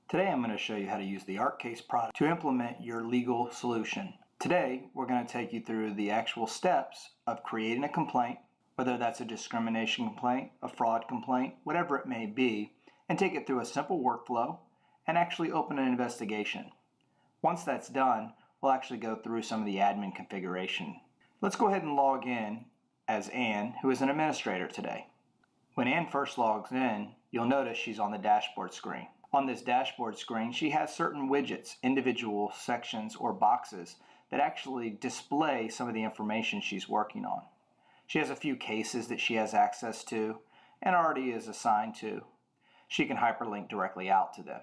Today I'm going to show you how to use the ArkCase product to implement your legal solution. Today we're going to take you through the actual steps of creating a complaint, whether that's a discrimination complaint, a fraud complaint, whatever it may be, and take it through a simple workflow and actually open an investigation. Once that's done, we'll actually go through some of the admin configuration. Let's go ahead and log in as Ann, who is an administrator today. When Ann first logs in, you'll notice she's on the dashboard screen. On this dashboard screen, she has certain widgets, individual sections or boxes that actually display some of the information she's working on. She has a few cases that she has access to and already is assigned to. She can hyperlink directly out to them.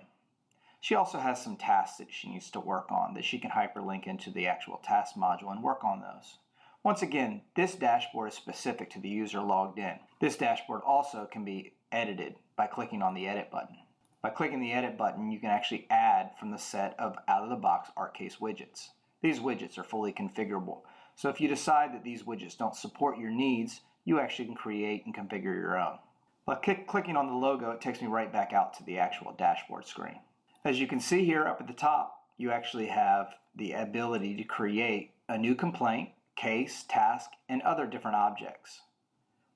She also has some tasks that she needs to work on that she can hyperlink into the actual task module and work on those. Once again, this dashboard is specific to the user logged in. This dashboard also can be edited by clicking on the edit button. By clicking the edit button, you can actually add from the set of out-of-the-box ArkCase widgets. These widgets are fully configurable, so if you decide that these widgets don't support your needs, you actually can create and configure your own. By clicking on the logo, it takes me right back out to the actual dashboard screen. As you can see here up at the top, you actually have the ability to create a new complaint, case, task, and other different objects.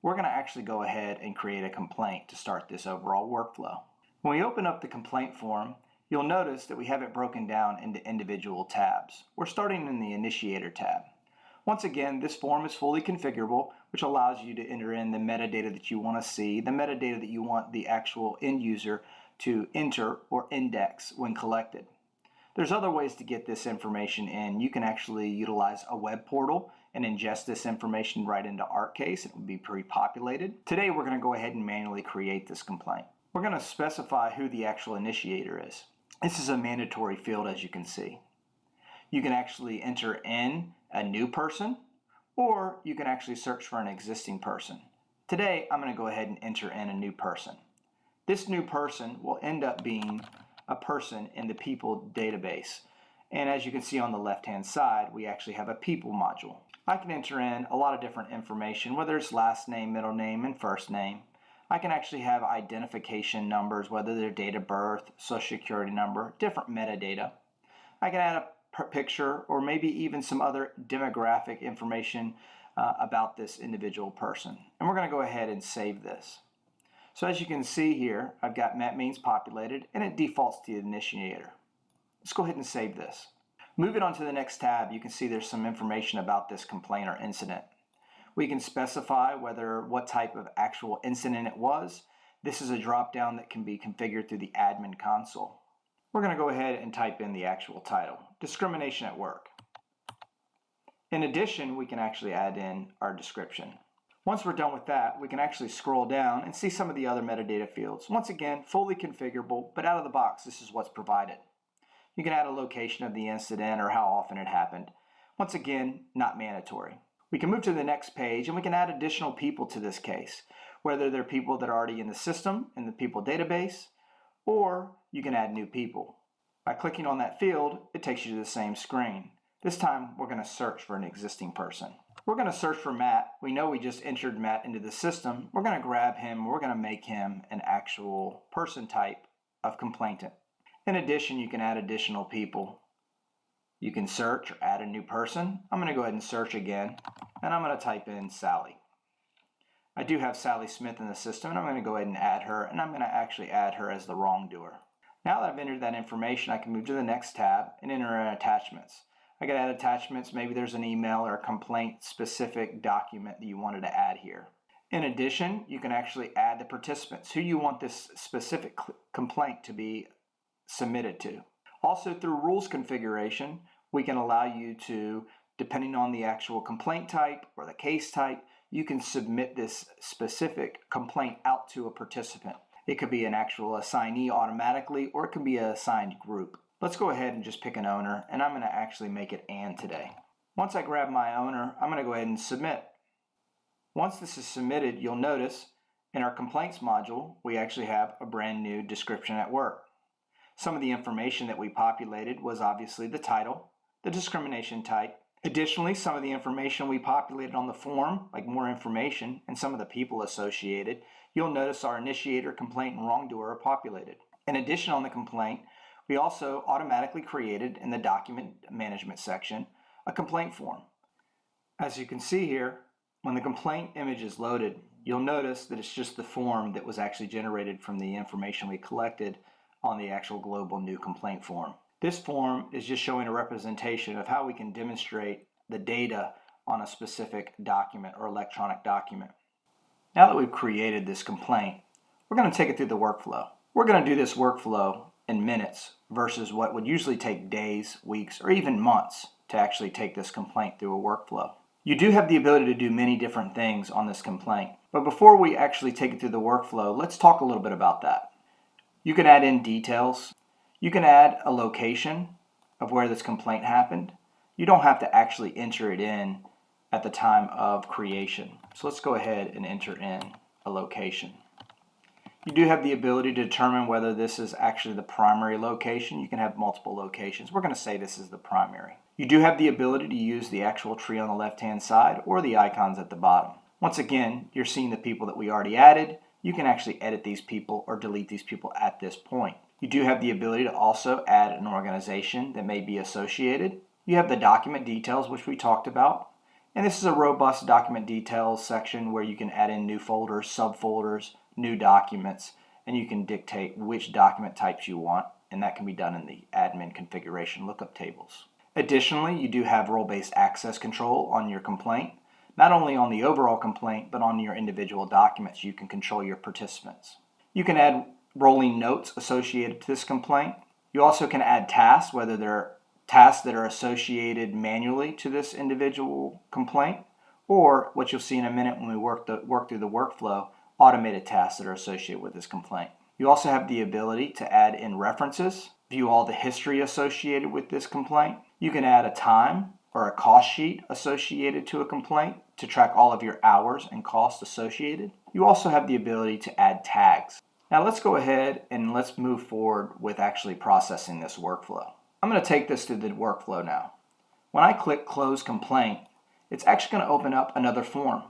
We're going to actually go ahead and create a complaint to start this overall workflow. When we open up the complaint form, you'll notice that we have it broken down into individual tabs. We're starting in the Initiator tab. Once again, this form is fully configurable, which allows you to enter in the metadata that you want to see, the metadata that you want the actual end user to enter or index when collected. There's other ways to get this information in. You can actually utilize a web portal and ingest this information right into ArkCase. It will be pre-populated. Today we're going to go ahead and manually create this complaint. We're going to specify who the actual initiator is. This is a mandatory field, as you can see. You can actually enter in a new person, or you can actually search for an existing person. Today, I'm going to go ahead and enter in a new person. This new person will end up being a person in the people database. And as you can see on the left-hand side, we actually have a people module. I can enter in a lot of different information, whether it's last name, middle name, and first name. I can actually have identification numbers, whether they're date of birth, social security number, different metadata. I can add a picture or maybe even some other demographic information about this individual person. And we're going to go ahead and save this. So as you can see here, I've got met means populated and it defaults to the initiator. Let's go ahead and save this. Moving on to the next tab, you can see there's some information about this complaint or incident. We can specify what type of actual incident it was. This is a drop-down that can be configured through the admin console. We're going to go ahead and type in the actual title, discrimination at work. In addition, we can actually add in our description. Once we're done with that, we can actually scroll down and see some of the other metadata fields. Once again, fully configurable, but out of the box, this is what's provided. You can add a location of the incident or how often it happened. Once again, not mandatory. We can move to the next page and we can add additional people to this case, whether they're people that are already in the system, in the people database, or you can add new people. By clicking on that field, it takes you to the same screen. This time, we're going to search for an existing person. We're going to search for Matt. We know we just entered Matt into the system. We're going to grab him. We're going to make him an actual person type of complainant. In addition, you can add additional people. You can search or add a new person. I'm going to go ahead and search again, and I'm going to type in Sally. I do have Sally Smith in the system, and I'm going to go ahead and add her, and I'm going to actually add her as the wrongdoer. Now that I've entered that information, I can move to the next tab and enter in attachments. I can add attachments. Maybe there's an email or a complaint-specific document that you wanted to add here. In addition, you can actually add the participants, who you want this specific complaint to be submitted to. Also, through rules configuration, we can allow you to, depending on the actual complaint type or the case type, you can submit this specific complaint out to a participant. It could be an actual assignee automatically, or it can be an assigned group. Let's go ahead and just pick an owner, and I'm going to actually make it Ann today. Once I grab my owner, I'm going to go ahead and submit. Once this is submitted, you'll notice in our complaints module, we actually have a brand new description at work. Some of the information that we populated was obviously the title, the discrimination type. Additionally, some of the information we populated on the form, like more information, and some of the people associated, you'll notice our initiator, complaint, and wrongdoer are populated. In addition, on the complaint, We also automatically created in the document management section a complaint form. As you can see here, when the complaint image is loaded, you'll notice that it's just the form that was actually generated from the information we collected on the actual global new complaint form. This form is just showing a representation of how we can demonstrate the data on a specific document or electronic document. Now that we've created this complaint, we're going to take it through the workflow. We're going to do this workflow in minutes versus what would usually take days, weeks, or even months to actually take this complaint through a workflow. You do have the ability to do many different things on this complaint, but before we actually take it through the workflow, let's talk a little bit about that. You can add in details. You can add a location of where this complaint happened. You don't have to actually enter it in at the time of creation. So let's go ahead and enter in a location. You do have the ability to determine whether this is actually the primary location. You can have multiple locations. We're going to say this is the primary. You do have the ability to use the actual tree on the left-hand side or the icons at the bottom. Once again, you're seeing the people that we already added. You can actually edit these people or delete these people at this point. You do have the ability to also add an organization that may be associated. You have the document details, which we talked about. And this is a robust document details section where you can add in new folders, subfolders, new documents, and you can dictate which document types you want, and that can be done in the admin configuration lookup tables. Additionally, you do have role-based access control on your complaint. Not only on the overall complaint, but on your individual documents, you can control your participants. You can add rolling notes associated to this complaint. You also can add tasks, whether they're tasks that are associated manually to this individual complaint, or what you'll see in a minute when we work through the workflow, automated tasks that are associated with this complaint. You also have the ability to add in references, view all the history associated with this complaint. You can add a time or a cost sheet associated to a complaint to track all of your hours and costs associated. You also have the ability to add tags. Now let's go ahead and let's move forward with actually processing this workflow. I'm going to take this to the workflow now. When I click Close Complaint, it's actually going to open up another form.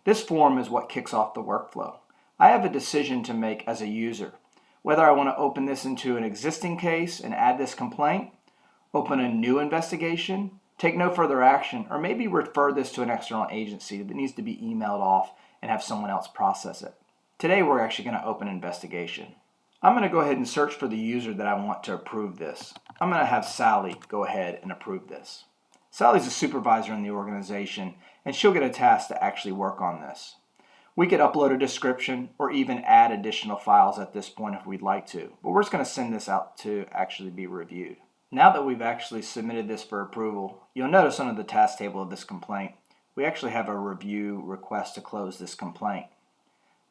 This form is what kicks off the workflow. I have a decision to make as a user, whether I want to open this into an existing case and add this complaint, open a new investigation, take no further action, or maybe refer this to an external agency that needs to be emailed off and have someone else process it. Today we're actually going to open an investigation. I'm going to go ahead and search for the user that I want to approve this. I'm going to have Sally go ahead and approve this. Sally's a supervisor in the organization, and she'll get a task to actually work on this. We could upload a description or even add additional files at this point if we'd like to, but we're just going to send this out to actually be reviewed. Now that we've actually submitted this for approval, you'll notice under the task table of this complaint, we actually have a review request to close this complaint.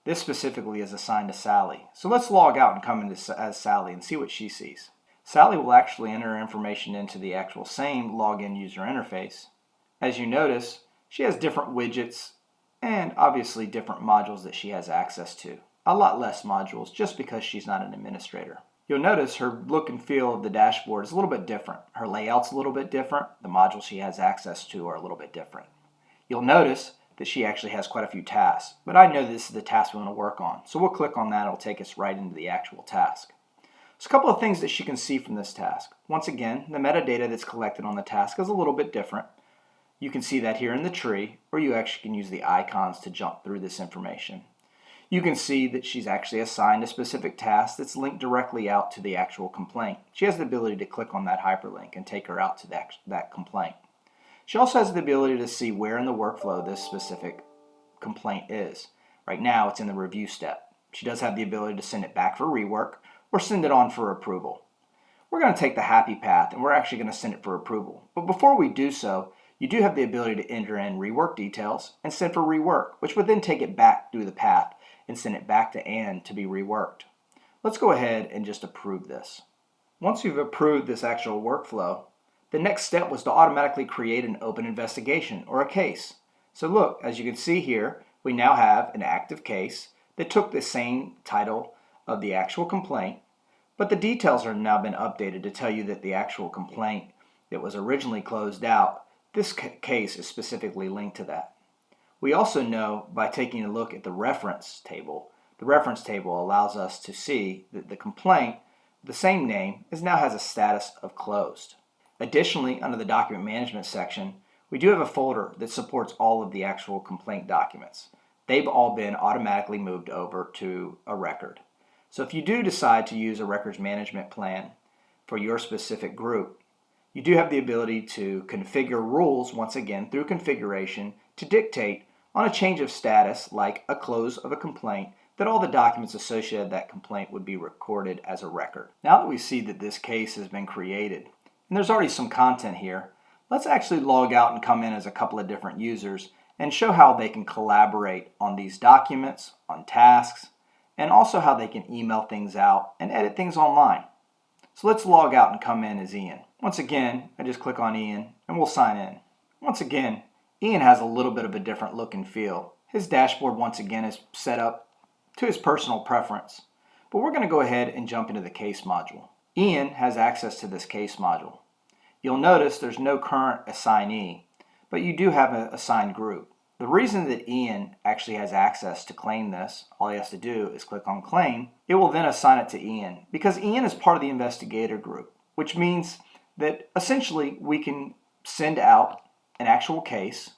This specifically is assigned to Sally. So let's log out and come in as Sally and see what she sees. Sally will actually enter information into the actual same login user interface. As you notice, she has different widgets and obviously different modules that she has access to. A lot less modules just because she's not an administrator. You'll notice her look and feel of the dashboard is a little bit different. Her layout's a little bit different. The modules she has access to are a little bit different. You'll notice that she actually has quite a few tasks, but I know this is the task we want to work on. So we'll click on that. It'll take us right into the actual task. There's a couple of things that she can see from this task. Once again, the metadata that's collected on the task is a little bit different. You can see that here in the tree, or you actually can use the icons to jump through this information. You can see that she's actually assigned a specific task that's linked directly out to the actual complaint. She has the ability to click on that hyperlink and take her out to that complaint. She also has the ability to see where in the workflow this specific complaint is. Right now it's in the review step. She does have the ability to send it back for rework or send it on for approval. We're going to take the happy path and we're actually going to send it for approval. But before we do so, you do have the ability to enter in rework details and send for rework, which would then take it back through the path and send it back to Ann to be reworked. Let's go ahead and just approve this. Once you've approved this actual workflow, the next step was to automatically create an open investigation or a case. So look, as you can see here, we now have an active case that took the same title of the actual complaint, but the details have now been updated to tell you that the actual complaint that was originally closed out, this case is specifically linked to that. We also know by taking a look at the reference table allows us to see that the complaint the same name, now has a status of closed. Additionally, under the document management section, we do have a folder that supports all of the actual complaint documents. They've all been automatically moved over to a record. So if you do decide to use a records management plan for your specific group, you do have the ability to configure rules, once again, through configuration to dictate on a change of status, like a close of a complaint, that all the documents associated with that complaint would be recorded as a record. Now that we see that this case has been created, and there's already some content here, let's actually log out and come in as a couple of different users and show how they can collaborate on these documents, on tasks, and also how they can email things out and edit things online. So let's log out and come in as Ian. Once again, I just click on Ian and we'll sign in. Once again, Ian has a little bit of a different look and feel. His dashboard once again is set up to his personal preference. But we're going to go ahead and jump into the case module. Ian has access to this case module. You'll notice there's no current assignee, but you do have an assigned group. The reason that Ian actually has access to claim this, all he has to do is click on claim. It will then assign it to Ian because Ian is part of the investigator group, which means that essentially we can send out an actual case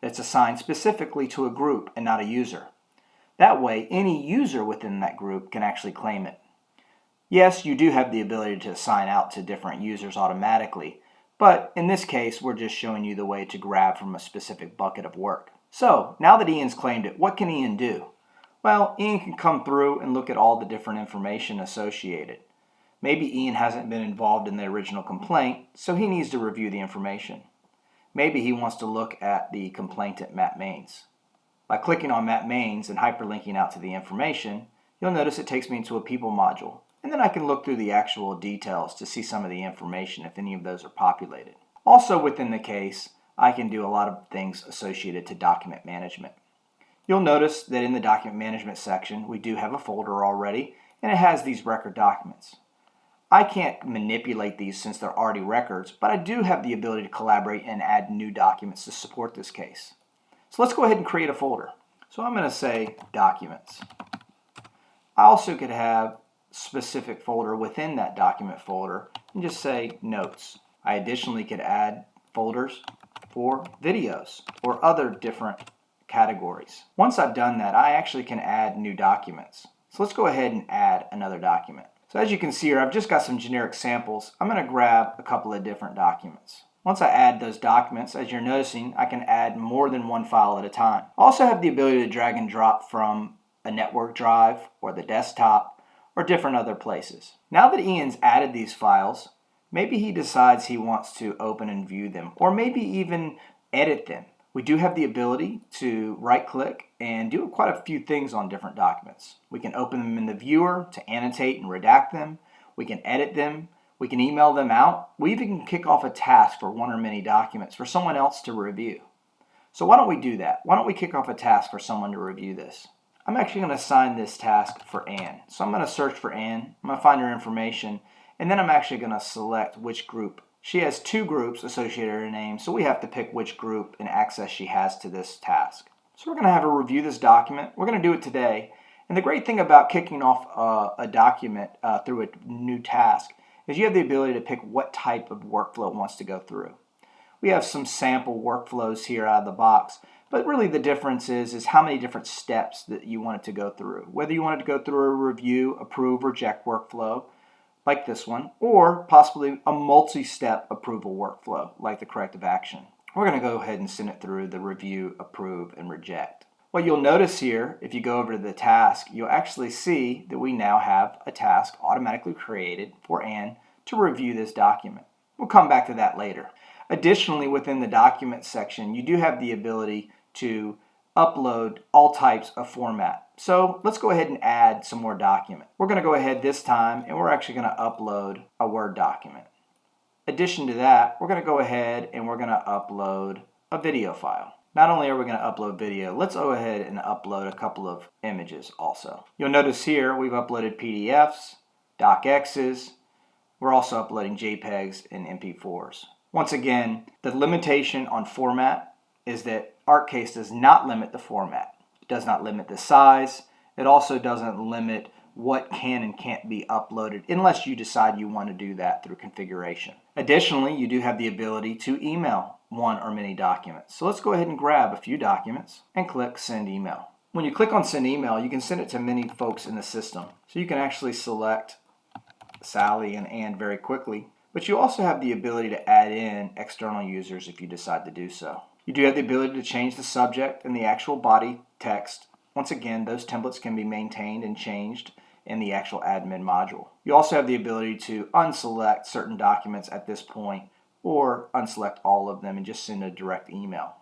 that's assigned specifically to a group and not a user. That way, any user within that group can actually claim it. Yes, you do have the ability to assign out to different users automatically, but in this case, we're just showing you the way to grab from a specific bucket of work. So, now that Ian's claimed it, what can Ian do? Well, Ian can come through and look at all the different information associated. Maybe Ian hasn't been involved in the original complaint, so he needs to review the information. Maybe he wants to look at the complainant, Matt Maines. By clicking on Matt Maines and hyperlinking out to the information, you'll notice it takes me into a people module. And then I can look through the actual details to see some of the information if any of those are populated. Also within the case, I can do a lot of things associated to document management. You'll notice that in the document management section, we do have a folder already, and it has these record documents. I can't manipulate these since they're already records, but I do have the ability to collaborate and add new documents to support this case. So let's go ahead and create a folder. So I'm going to say documents. I also could have specific folder within that document folder and just say notes. I additionally could add folders for videos or other different categories. Once I've done that, I actually can add new documents. So let's go ahead and add another document. So as you can see here, I've just got some generic samples. I'm going to grab a couple of different documents. Once I add those documents, as you're noticing, I can add more than one file at a time. I also have the ability to drag and drop from a network drive or the desktop or different other places. Now that Ian's added these files, maybe he decides he wants to open and view them, or maybe even edit them. We do have the ability to right-click and do quite a few things on different documents. We can open them in the viewer to annotate and redact them. We can edit them. We can email them out. We even can kick off a task for one or many documents for someone else to review. So why don't we do that? Why don't we kick off a task for someone to review this? I'm actually going to assign this task for Anne. So I'm going to search for Anne. I'm going to find her information, and then I'm actually going to select which group. She has two groups associated with her name, so we have to pick which group and access she has to this task. So we're going to have her review this document. We're going to do it today. And the great thing about kicking off a document through a new task is you have the ability to pick what type of workflow it wants to go through. We have some sample workflows here out of the box, but really the difference is how many different steps that you want it to go through. Whether you want it to go through a review, approve, reject workflow, like this one, or possibly a multi-step approval workflow, like the corrective action. We're going to go ahead and send it through the review, approve, and reject. What you'll notice here, if you go over to the task, you'll actually see that we now have a task automatically created for Anne to review this document. We'll come back to that later. Additionally, within the document section, you do have the ability to upload all types of format. So let's go ahead and add some more document. We're going to go ahead this time and we're actually going to upload a Word document. Addition to that, we're going to go ahead and we're going to upload a video file. Not only are we going to upload video, let's go ahead and upload a couple of images also. You'll notice here we've uploaded PDFs, docx's, we're also uploading JPEGs and MP4s. Once again, the limitation on format is that ArkCase does not limit the format. It does not limit the size. It also doesn't limit what can and can't be uploaded unless you decide you want to do that through configuration. Additionally, you do have the ability to email one or many documents. So let's go ahead and grab a few documents and click Send Email. When you click on Send Email, you can send it to many folks in the system. So you can actually select Sally and Ann very quickly, but you also have the ability to add in external users if you decide to do so. You do have the ability to change the subject and the actual body text. Once again, those templates can be maintained and changed in the actual admin module. You also have the ability to unselect certain documents at this point or unselect all of them and just send a direct email.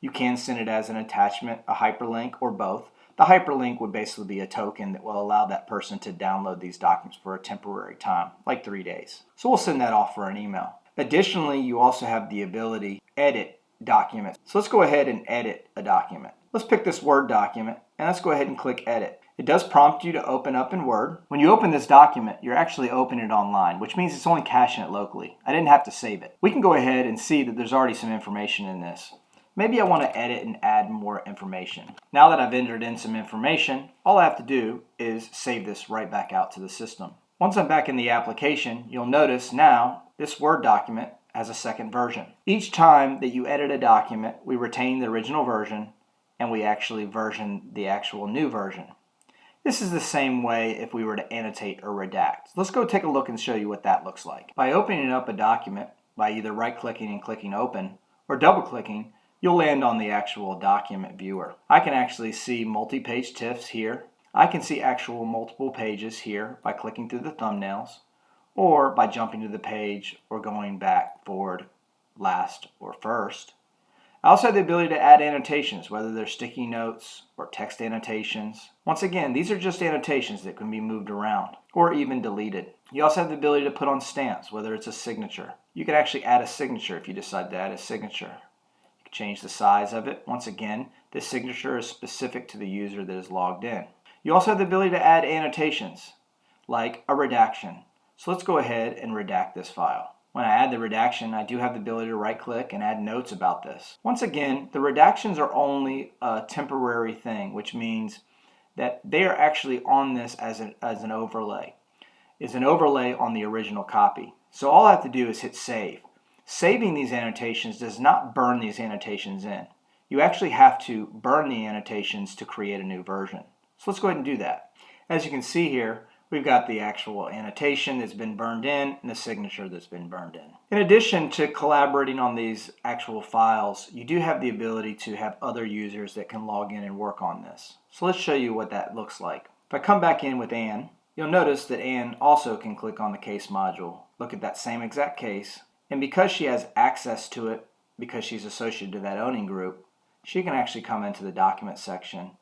You can send it as an attachment, a hyperlink, or both. The hyperlink would basically be a token that will allow that person to download these documents for a temporary time, like 3 days. So we'll send that off for an email. Additionally, you also have the ability to edit documents. So let's go ahead and edit a document. Let's pick this Word document and let's go ahead and click Edit. It does prompt you to open up in Word. When you open this document, you're actually opening it online, which means it's only caching it locally. I didn't have to save it. We can go ahead and see that there's already some information in this. Maybe I want to edit and add more information. Now that I've entered in some information, all I have to do is save this right back out to the system. Once I'm back in the application, you'll notice now this Word document has a second version. Each time that you edit a document, we retain the original version and we actually version the actual new version. This is the same way if we were to annotate or redact. Let's go take a look and show you what that looks like. By opening up a document, by either right-clicking and clicking Open or double-clicking, you'll land on the actual document viewer. I can actually see multi-page TIFFs here. I can see actual multiple pages here by clicking through the thumbnails or by jumping to the page or going back, forward, last, or first. I also have the ability to add annotations, whether they're sticky notes or text annotations. Once again, these are just annotations that can be moved around or even deleted. You also have the ability to put on stamps, whether it's a signature. You can actually add a signature if you decide to add a signature. You can change the size of it. Once again, this signature is specific to the user that is logged in. You also have the ability to add annotations, like a redaction. So let's go ahead and redact this file. When I add the redaction, I do have the ability to right-click and add notes about this. Once again, the redactions are only a temporary thing, which means that they are actually on this as an overlay. It's an overlay on the original copy. So all I have to do is hit save. Saving these annotations does not burn these annotations in. You actually have to burn the annotations to create a new version. So let's go ahead and do that. As you can see here, we've got the actual annotation that's been burned in and the signature that's been burned in. In addition to collaborating on these actual files, you do have the ability to have other users that can log in and work on this. So let's show you what that looks like. If I come back in with Ann, you'll notice that Ann also can click on the case module, look at that same exact case, and because she has access to it, because she's associated to that owning group, she can actually come into the document section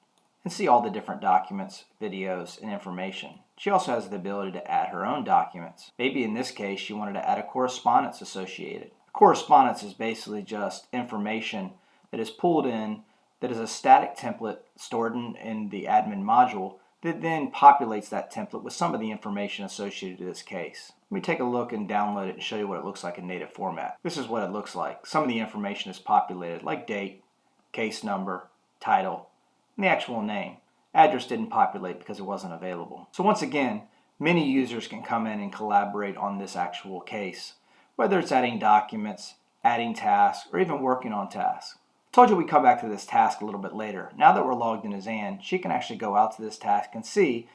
and see all the different documents, videos, and information. She also has the ability to add her own documents. Maybe in this case, she wanted to add a correspondence associated. Correspondence is basically just information that is pulled in that is a static template stored in the admin module that then populates that template with some of the information associated to this case. Let me take a look and download it and show you what it looks like in native format. This is what it looks like. Some of the information is populated, like date, case number, title, and the actual name. Address didn't populate because it wasn't available. So once again, many users can come in and collaborate on this actual case, whether it's adding documents, adding tasks, or even working on tasks. I told you we'd come back to this task a little bit later. Now that we're logged in as Ann, she can actually go out to this task and see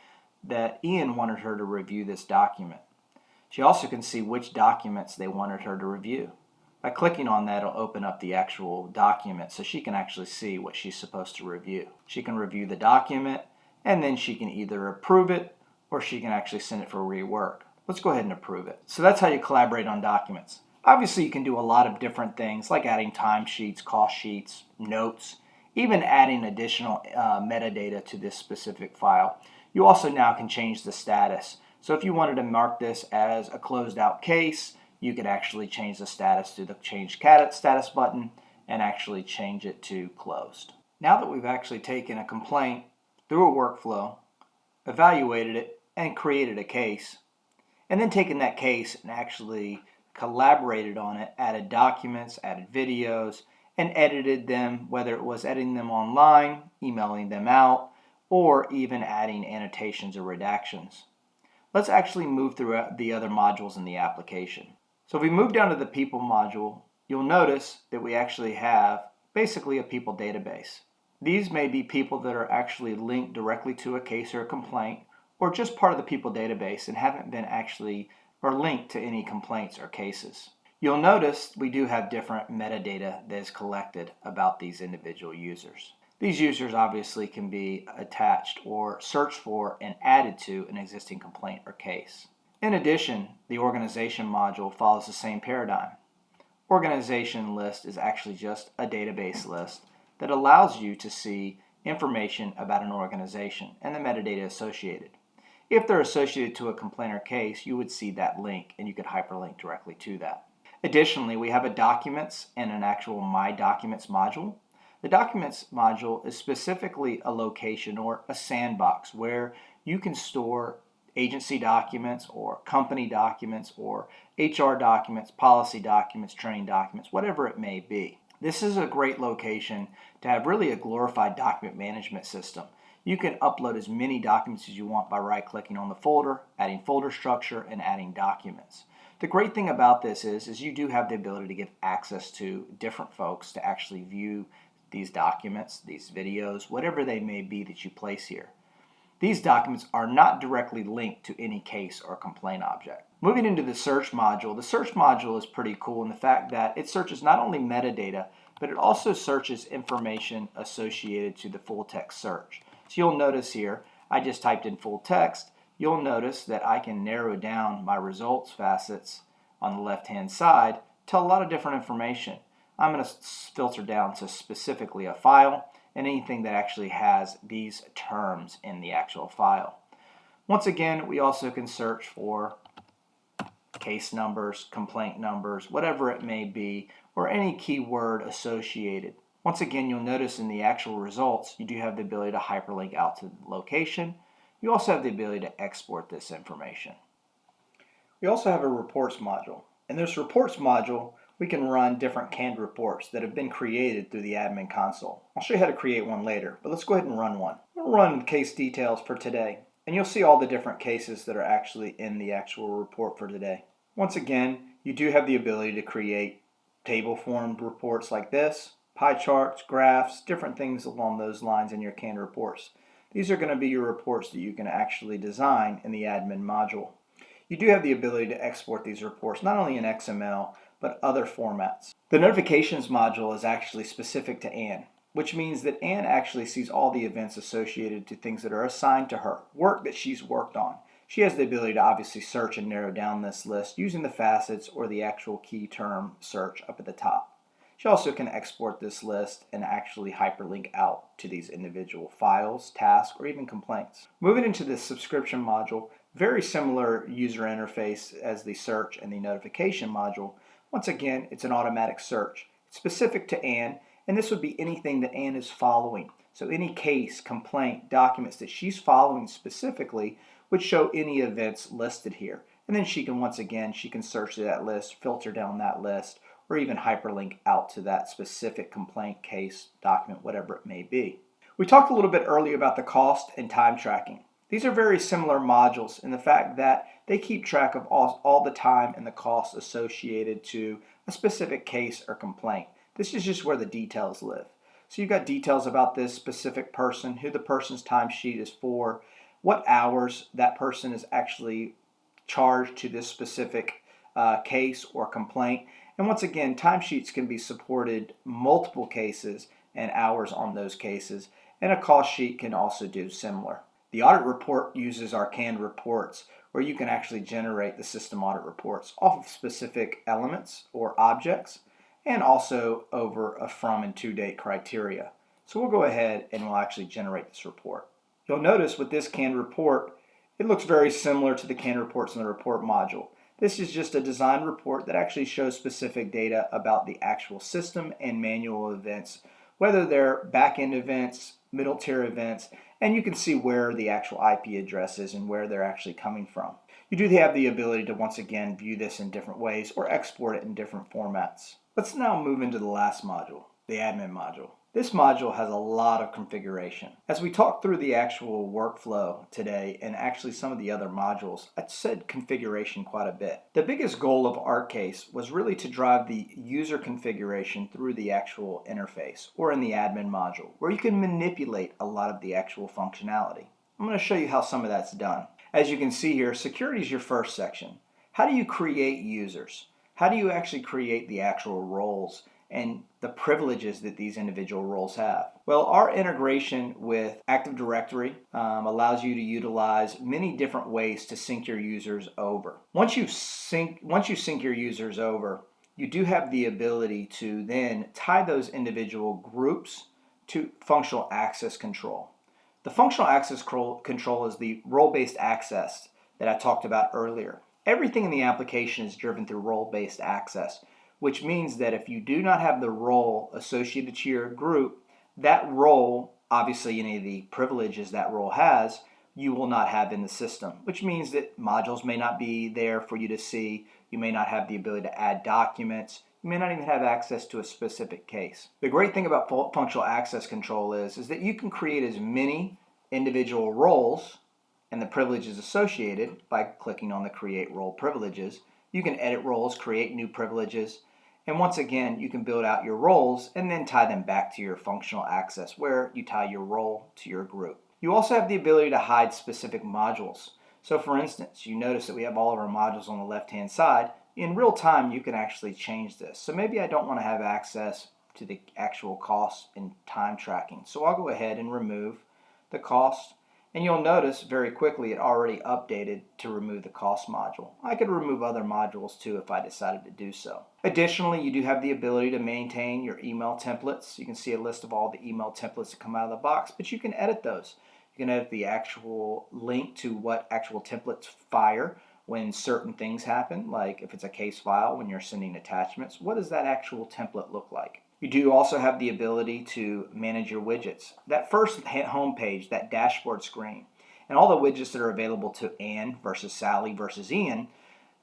that Ian wanted her to review this document. She also can see which documents they wanted her to review. By clicking on that, it'll open up the actual document so she can actually see what she's supposed to review. She can review the document and then she can either approve it or she can actually send it for rework. Let's go ahead and approve it. So that's how you collaborate on documents. Obviously, you can do a lot of different things like adding timesheets, cost sheets, notes, even adding additional metadata to this specific file. You also now can change the status. So if you wanted to mark this as a closed out case, you could actually change the status to the change status button and actually change it to closed. Now that we've actually taken a complaint through a workflow, evaluated it, and created a case, and then taken that case and actually collaborated on it, added documents, added videos, and edited them, whether it was editing them online, emailing them out, or even adding annotations or redactions. Let's actually move through the other modules in the application. So if we move down to the people module, you'll notice that we actually have basically a people database. These may be people that are actually linked directly to a case or a complaint, or just part of the people database and haven't been actually or linked to any complaints or cases. You'll notice we do have different metadata that is collected about these individual users. These users obviously can be attached or searched for and added to an existing complaint or case. In addition, the organization module follows the same paradigm. Organization list is actually just a database list that allows you to see information about an organization and the metadata associated. If they're associated to a complaint or case, you would see that link and you could hyperlink directly to that. Additionally, we have a documents and an actual My Documents module. The documents module is specifically a location or a sandbox where you can store agency documents or company documents or HR documents, policy documents, training documents, whatever it may be. This is a great location to have really a glorified document management system. You can upload as many documents as you want by right-clicking on the folder, adding folder structure, and adding documents. The great thing about this is you do have the ability to give access to different folks to actually view these documents, these videos, whatever they may be that you place here. These documents are not directly linked to any case or complaint object. Moving into the search module is pretty cool in the fact that it searches not only metadata, but it also searches information associated to the full text search. So you'll notice here, I just typed in full text. You'll notice that I can narrow down my results facets on the left-hand side to a lot of different information. I'm going to filter down to specifically a file and anything that actually has these terms in the actual file. Once again, we also can search for case numbers, complaint numbers, whatever it may be, or any keyword associated. Once again, you'll notice in the actual results, you do have the ability to hyperlink out to the location. You also have the ability to export this information. We also have a reports module. In this reports module, we can run different canned reports that have been created through the admin console. I'll show you how to create one later, but let's go ahead and run one. We'll run case details for today, and you'll see all the different cases that are actually in the actual report for today. Once again, you do have the ability to create table formed reports like this, pie charts, graphs, different things along those lines in your canned reports. These are going to be your reports that you can actually design in the admin module. You do have the ability to export these reports not only in XML, but other formats. The notifications module is actually specific to Anne, which means that Anne actually sees all the events associated to things that are assigned to her, work that she's worked on. She has the ability to obviously search and narrow down this list using the facets or the actual key term search up at the top. She also can export this list and actually hyperlink out to these individual files, tasks, or even complaints. Moving into the subscription module, very similar user interface as the search and the notification module. Once again, it's an automatic search. It's specific to Anne, and this would be anything that Anne is following. So any case, complaint, documents that she's following specifically would show any events listed here. And then she can, once again, she can search that list, filter down that list, or even hyperlink out to that specific complaint, case, document, whatever it may be. We talked a little bit earlier about the cost and time tracking. These are very similar modules in the fact that they keep track of all the time and the costs associated to a specific case or complaint. This is just where the details live. So you've got details about this specific person, who the person's timesheet is for, what hours that person is actually charged to this specific case or complaint. And once again, timesheets can be supported multiple cases and hours on those cases, and a cost sheet can also do similar. The audit report uses our canned reports, where you can actually generate the system audit reports off of specific elements or objects, and also over a from and to date criteria. So we'll go ahead and we'll actually generate this report. You'll notice with this canned report, it looks very similar to the canned reports in the report module. This is just a design report that actually shows specific data about the actual system and manual events, whether they're back-end events, middle tier events, and you can see where the actual IP address is and where they're actually coming from. You do have the ability to once again view this in different ways or export it in different formats. Let's now move into the last module, the admin module. This module has a lot of configuration. As we talk through the actual workflow today and actually some of the other modules, I said configuration quite a bit. The biggest goal of ArkCase was really to drive the user configuration through the actual interface or in the admin module where you can manipulate a lot of the actual functionality. I'm going to show you how some of that's done. As you can see here, security is your first section. How do you create users? How do you actually create the actual roles and the privileges that these individual roles have? Well, our integration with Active Directory allows you to utilize many different ways to sync your users over. Once you sync your users over, you do have the ability to then tie those individual groups to functional access control. The functional access control is the role-based access that I talked about earlier. Everything in the application is driven through role-based access, which means that if you do not have the role associated to your group, that role, obviously any of the privileges that role has, you will not have in the system, which means that modules may not be there for you to see. You may not have the ability to add documents. You may not even have access to a specific case. The great thing about functional access control is that you can create as many individual roles and the privileges associated by clicking on the Create Role Privileges. You can edit roles, create new privileges, and once again, you can build out your roles and then tie them back to your functional access where you tie your role to your group. You also have the ability to hide specific modules. So for instance, you notice that we have all of our modules on the left-hand side. In real time, you can actually change this. So maybe I don't want to have access to the actual cost and time tracking. So I'll go ahead and remove the cost. And you'll notice very quickly it already updated to remove the cost module. I could remove other modules too if I decided to do so. Additionally, you do have the ability to maintain your email templates. You can see a list of all the email templates that come out of the box, but you can edit those. You can edit the actual link to what actual templates fire when certain things happen, like if it's a case file, when you're sending attachments, what does that actual template look like? You do also have the ability to manage your widgets. That first home page, that dashboard screen, and all the widgets that are available to Ann versus Sally versus Ian,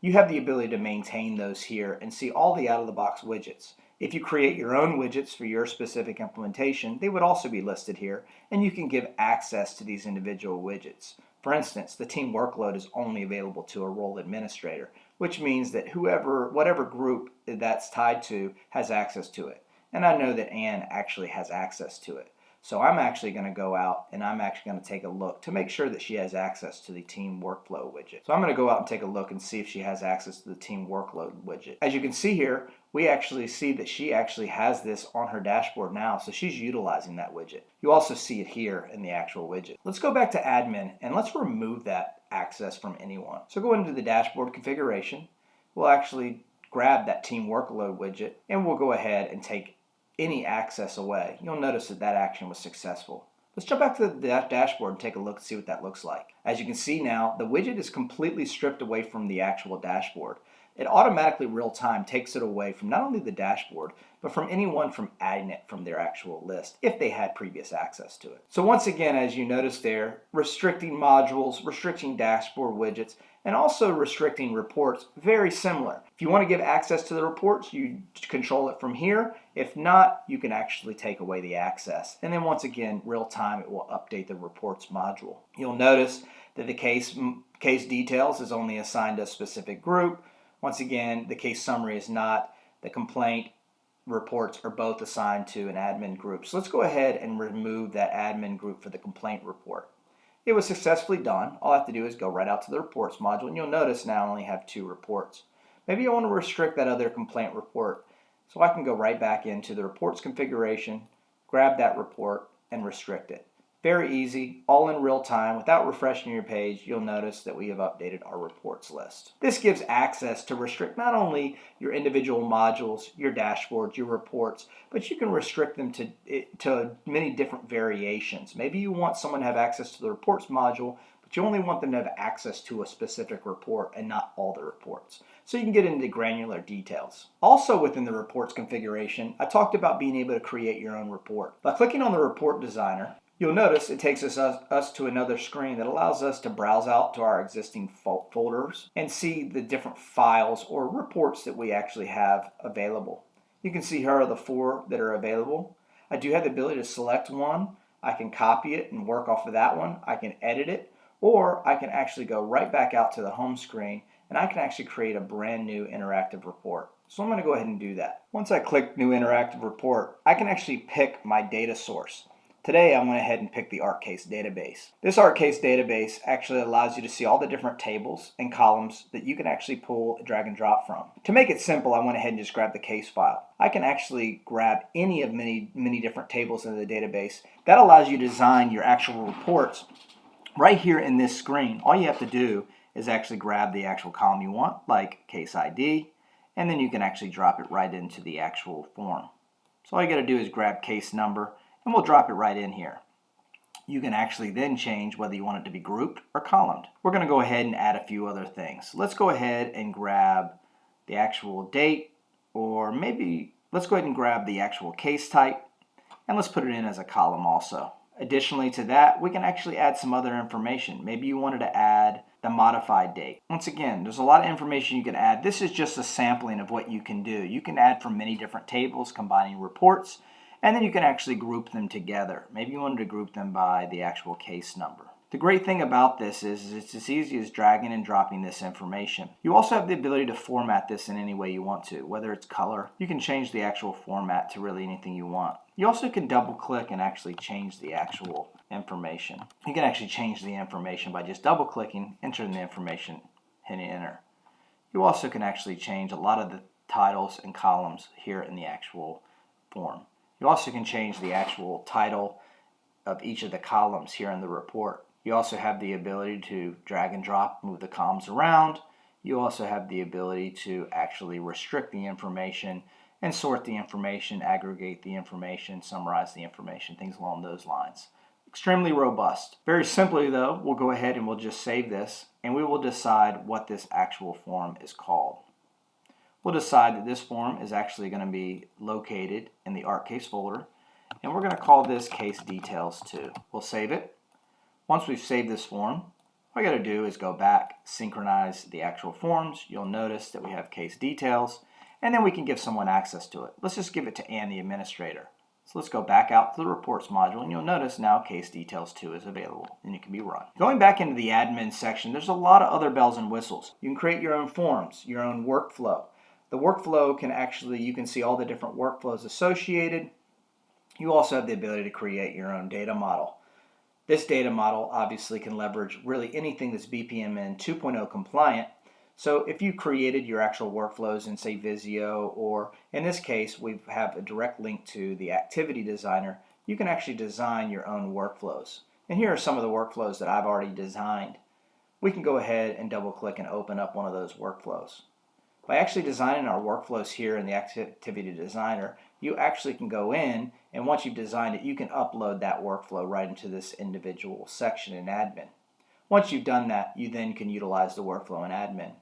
you have the ability to maintain those here and see all the out-of-the-box widgets. If you create your own widgets for your specific implementation, they would also be listed here, and you can give access to these individual widgets. For instance, the team workload is only available to a role administrator, which means that whatever group that's tied to has access to it. And I know that Ann actually has access to it. So I'm actually going to go out and I'm actually going to take a look to make sure that she has access to the team workflow widget. So I'm going to go out and take a look and see if she has access to the team workload widget. As you can see here, we actually see that she actually has this on her dashboard now, so she's utilizing that widget. You also see it here in the actual widget. Let's go back to admin and let's remove that access from anyone. So go into the dashboard configuration. We'll actually grab that team workload widget and we'll go ahead and take any access away. You'll notice that that action was successful. Let's jump back to the dashboard and take a look and see what that looks like. As you can see now, the widget is completely stripped away from the actual dashboard. It automatically real-time takes it away from not only the dashboard, but from anyone from adding it from their actual list if they had previous access to it. So once again, as you notice there, restricting modules, restricting dashboard widgets, and also restricting reports, very similar. If you want to give access to the reports, you control it from here. If not, you can actually take away the access. And then once again, real time, it will update the reports module. You'll notice that the case details is only assigned to a specific group. Once again, the case summary is not. The complaint reports are both assigned to an admin group. So let's go ahead and remove that admin group for the complaint report. It was successfully done. All I have to do is go right out to the reports module, and you'll notice now I only have 2 reports. Maybe I want to restrict that other complaint report. So I can go right back into the reports configuration, grab that report, and restrict it. Very easy, all in real time. Without refreshing your page, you'll notice that we have updated our reports list. This gives access to restrict not only your individual modules, your dashboards, your reports, but you can restrict them to many different variations. Maybe you want someone to have access to the reports module, but you only want them to have access to a specific report and not all the reports. So you can get into granular details. Also within the reports configuration, I talked about being able to create your own report. By clicking on the report designer, you'll notice it takes us to another screen that allows us to browse out to our existing folders and see the different files or reports that we actually have available. You can see here are the 4 that are available. I do have the ability to select one. I can copy it and work off of that one. I can edit it, or I can actually go right back out to the home screen and I can actually create a brand new interactive report. So I'm going to go ahead and do that. Once I click New Interactive Report, I can actually pick my data source. Today I went ahead and picked the ArkCase database. This ArkCase database actually allows you to see all the different tables and columns that you can actually pull, drag and drop from. To make it simple, I went ahead and just grabbed the case file. I can actually grab any of many different tables in the database. That allows you to design your actual reports right here in this screen. All you have to do is actually grab the actual column you want, like case ID, and then you can actually drop it right into the actual form. So all you got to do is grab case number, and we'll drop it right in here. You can actually then change whether you want it to be grouped or columned. We're going to go ahead and add a few other things. Let's go ahead and grab the actual date, or maybe let's go ahead and grab the actual case type, and let's put it in as a column also. Additionally to that, we can actually add some other information. Maybe you wanted to add the modified date. Once again, there's a lot of information you can add. This is just a sampling of what you can do. You can add from many different tables, combining reports, and then you can actually group them together. Maybe you wanted to group them by the actual case number. The great thing about this is it's as easy as dragging and dropping this information. You also have the ability to format this in any way you want to, whether it's color. You can change the actual format to really anything you want. You also can double click and actually change the actual information. You can actually change the information by just double clicking, entering the information, hitting enter. You also can actually change a lot of the titles and columns here in the actual form. You also can change the actual title of each of the columns here in the report. You also have the ability to drag and drop, move the columns around. You also have the ability to actually restrict the information and sort the information, aggregate the information, summarize the information, things along those lines. Extremely robust. Very simply though, we'll go ahead and we'll just save this and we will decide what this actual form is called. We'll decide that this form is actually going to be located in the ArkCase folder, and we're going to call this Case Details 2. We'll save it. Once we've saved this form, all I got to do is go back, synchronize the actual forms. You'll notice that we have case details, and then we can give someone access to it. Let's just give it to Ann, the administrator. So let's go back out to the Reports module, and you'll notice now Case Details 2 is available, and it can be run. Going back into the admin section, there's a lot of other bells and whistles. You can create your own forms, your own workflow. The workflow can actually, you can see all the different workflows associated. You also have the ability to create your own data model. This data model obviously can leverage really anything that's BPMN 2.0 compliant. So if you created your actual workflows in say Visio, or in this case we have a direct link to the activity designer, you can actually design your own workflows. And here are some of the workflows that I've already designed. We can go ahead and double click and open up one of those workflows. By actually designing our workflows here in the Activity Designer, you actually can go in, and once you've designed it, you can upload that workflow right into this individual section in Admin. Once you've done that, you then can utilize the workflow in Admin.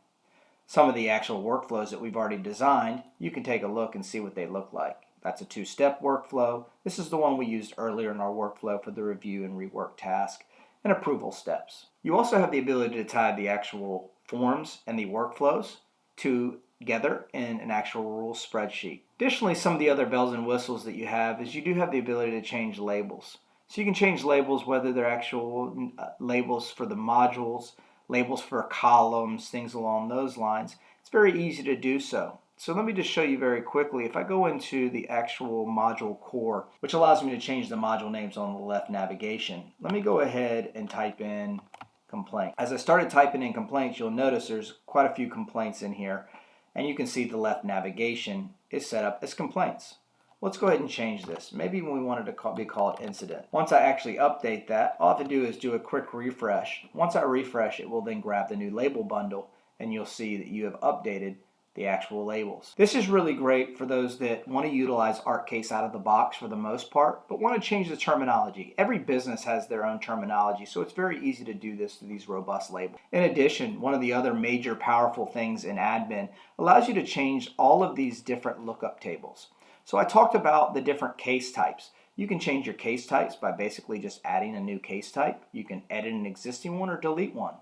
Some of the actual workflows that we've already designed, you can take a look and see what they look like. That's a two-step workflow. This is the one we used earlier in our workflow for the review and rework task and approval steps. You also have the ability to tie the actual forms and the workflows together in an actual rules spreadsheet. Additionally, some of the other bells and whistles that you have is you do have the ability to change labels. So you can change labels, whether they're actual labels for the modules, labels for columns, things along those lines. It's very easy to do so. So let me just show you very quickly. If I go into the actual module core, which allows me to change the module names on the left navigation, let me go ahead and type in complaint. As I started typing in complaints, you'll notice there's quite a few complaints in here, and you can see the left navigation is set up as complaints. Let's go ahead and change this. Maybe we wanted to be called incident. Once I actually update that, all I have to do is do a quick refresh. Once I refresh, it will then grab the new label bundle, and you'll see that you have updated the actual labels. This is really great for those that want to utilize ArkCase out of the box for the most part, but want to change the terminology. Every business has their own terminology, so it's very easy to do this through these robust labels. In addition, one of the other major powerful things in admin allows you to change all of these different lookup tables. So I talked about the different case types. You can change your case types by basically just adding a new case type. You can edit an existing one or delete one.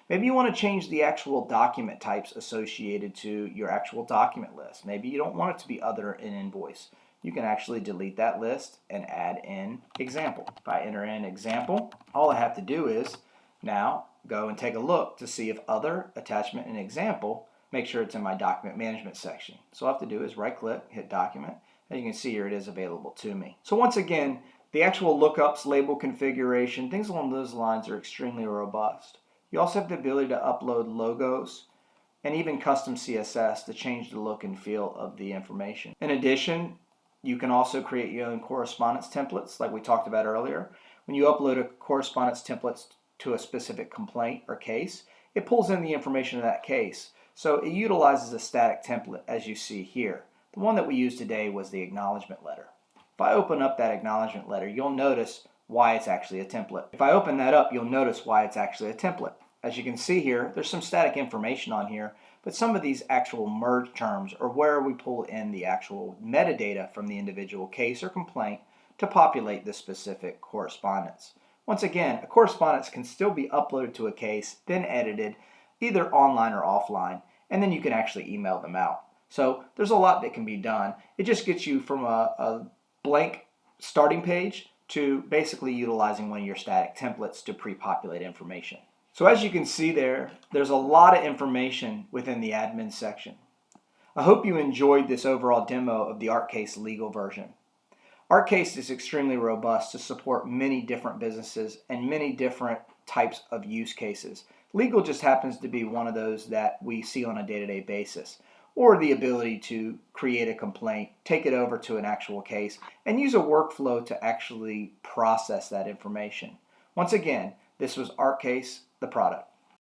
Maybe you want to change the actual document types associated to your actual document list. Maybe you don't want it to be other in invoice. you can actually delete that list and add in example. If I enter in example, all I have to do is now go and take a look to see if other attachment and example, make sure it's in my document management section. So all I have to do is right click, hit document, and you can see here it is available to me. So once again, the actual lookups, label configuration, things along those lines are extremely robust. You also have the ability to upload logos and even custom CSS to change the look and feel of the information. In addition, you can also create your own correspondence templates like we talked about earlier. When you upload a correspondence template to a specific complaint or case, it pulls in the information of that case. So it utilizes a static template as you see here. The one that we used today was the acknowledgement letter. If I open up that acknowledgement letter, you'll notice why it's actually a template. If I open that up, you'll notice why it's actually a template. As you can see here, there's some static information on here, but some of these actual merge terms are where we pull in the actual metadata from the individual case or complaint to populate the specific correspondence. Once again, a correspondence can still be uploaded to a case, then edited, either online or offline, and then you can actually email them out. So there's a lot that can be done. It just gets you from a blank starting page to basically utilizing one of your static templates to pre-populate information. So as you can see there's a lot of information within the admin section. I hope you enjoyed this overall demo of the ArkCase legal version. ArkCase is extremely robust to support many different businesses and many different types of use cases. Legal just happens to be one of those that we see on a day-to-day basis, or the ability to create a complaint, take it over to an actual case, and use a workflow to actually process that information. Once again, this was ArkCase, the product.